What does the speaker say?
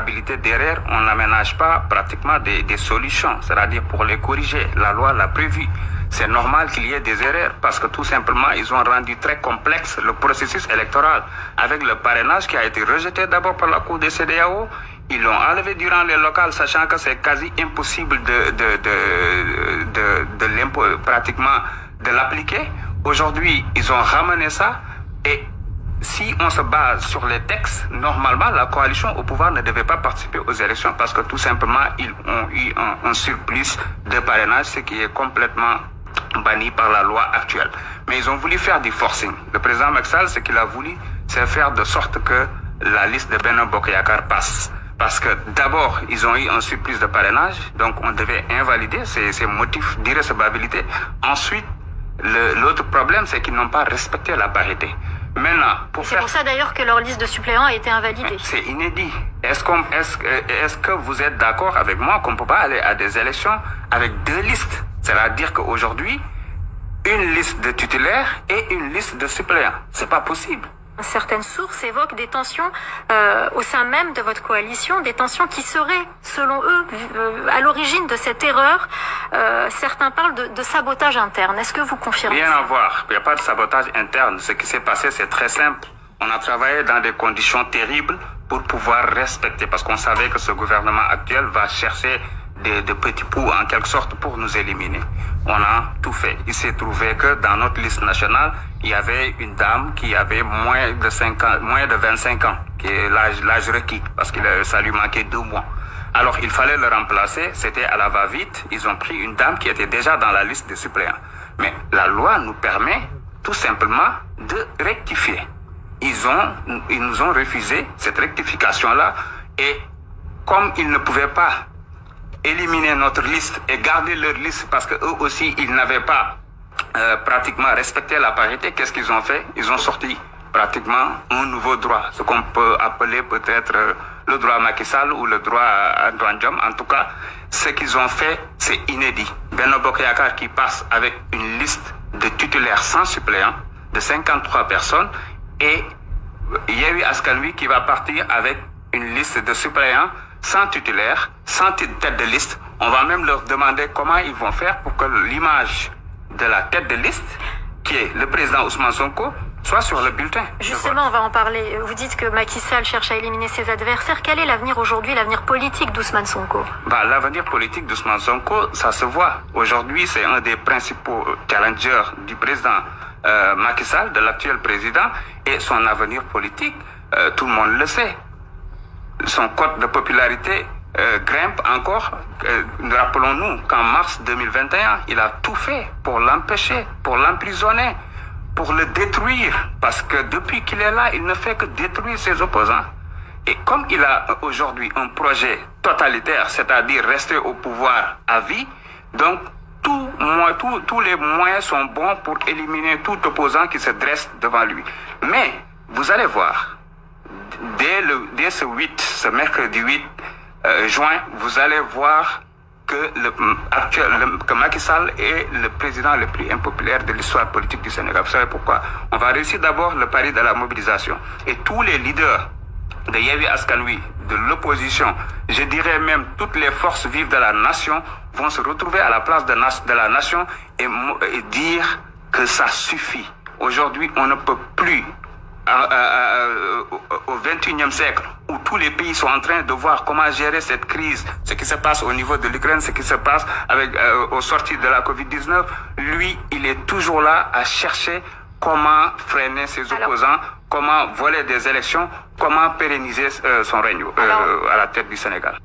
probabilité d'erreur, on n'aménage pas pratiquement des solutions, c'est-à-dire pour les corriger. La loi l'a prévu. C'est normal qu'il y ait des erreurs parce que tout simplement, ils ont rendu très complexe le processus électoral avec le parrainage qui a été rejeté d'abord par la Cour des CEDEAO. Ils l'ont enlevé durant les locales, sachant que c'est quasi impossible pratiquement de l'appliquer. Aujourd'hui, ils ont ramené ça et si on se base sur les textes, normalement, la coalition au pouvoir ne devait pas participer aux élections parce que tout simplement, ils ont eu un surplus de parrainage, ce qui est complètement banni par la loi actuelle. Mais ils ont voulu faire du forcing. Le président Macky Sall, ce qu'il a voulu, c'est faire de sorte que la liste de Benno Bokk Yakaar passe. Parce que d'abord, ils ont eu un surplus de parrainage, donc on devait invalider ces motifs d'irrecevabilité. Ensuite, l'autre problème, c'est qu'ils n'ont pas respecté la parité. Maintenant, c'est pour ça d'ailleurs que leur liste de suppléants a été invalidée. C'est inédit. Est-ce que vous êtes d'accord avec moi qu'on ne peut pas aller à des élections avec deux listes? C'est-à-dire qu'aujourd'hui, une liste de titulaires et une liste de suppléants. C'est pas possible. Certaines sources évoquent des tensions au sein même de votre coalition, des tensions qui seraient, selon eux, à l'origine de cette erreur. Certains parlent de sabotage interne. Est-ce que vous confirmez Rien ça? à voir. Il n'y a pas de sabotage interne. Ce qui s'est passé, c'est très simple. On a travaillé dans des conditions terribles pour pouvoir respecter, parce qu'on savait que ce gouvernement actuel va chercher de petits poux en quelque sorte pour nous éliminer. On a tout fait. Il s'est trouvé que dans notre liste nationale, il y avait une dame qui avait moins de 25 ans, qui est l'âge requis, parce que ça lui manquait 2 mois. Alors il fallait le remplacer, c'était à la va-vite. Ils ont pris une dame qui était déjà dans la liste des suppléants. Mais la loi nous permet tout simplement de rectifier. Ils nous ont refusé cette rectification-là et comme ils ne pouvaient pas éliminer notre liste et garder leur liste parce que eux aussi ils n'avaient pas pratiquement respecté la parité, qu'est-ce qu'ils ont fait? Ils ont sorti pratiquement un nouveau droit, ce qu'on peut appeler peut-être le droit Macky Sall ou le droit Antoine Diome. En tout cas, ce qu'ils ont fait, c'est inédit. Benno Bokk Yakaar qui passe avec une liste de titulaires sans suppléants de 53 personnes et Yewwi Askan Wi qui va partir avec une liste de suppléants sans titulaire, sans tête de liste. On va même leur demander comment ils vont faire pour que l'image de la tête de liste, qui est le président Ousmane Sonko, soit sur le bulletin. Justement, on va en parler. Vous dites que Macky Sall cherche à éliminer ses adversaires. Quel est l'avenir aujourd'hui, l'avenir politique d'Ousmane Sonko? L'avenir politique d'Ousmane Sonko, ça se voit. Aujourd'hui, c'est un des principaux challengers du président Macky Sall, de l'actuel président, et son avenir politique, tout le monde le sait. Son cote de popularité grimpe encore. Rappelons-nous qu'en mars 2021, il a tout fait pour l'empêcher, pour l'emprisonner, pour le détruire. Parce que depuis qu'il est là, il ne fait que détruire ses opposants. Et comme il a aujourd'hui un projet totalitaire, c'est-à-dire rester au pouvoir à vie, donc tous les moyens sont bons pour éliminer tout opposant qui se dresse devant lui. Mais vous allez voir, dès ce mercredi 8 juin, vous allez voir que Macky Sall est le président le plus impopulaire de l'histoire politique du Sénégal. Vous savez pourquoi? On va réussir d'abord le pari de la mobilisation. Et tous les leaders de Yewwi Askan Wi, de l'opposition, je dirais même toutes les forces vives de la nation vont se retrouver à la place de la nation et dire que ça suffit. Aujourd'hui, on ne peut plus au XXIe siècle, où tous les pays sont en train de voir comment gérer cette crise, ce qui se passe au niveau de l'Ukraine, ce qui se passe au sortir de la Covid-19, lui, il est toujours là à chercher comment freiner ses opposants, comment voler des élections, comment pérenniser son règne à la tête du Sénégal.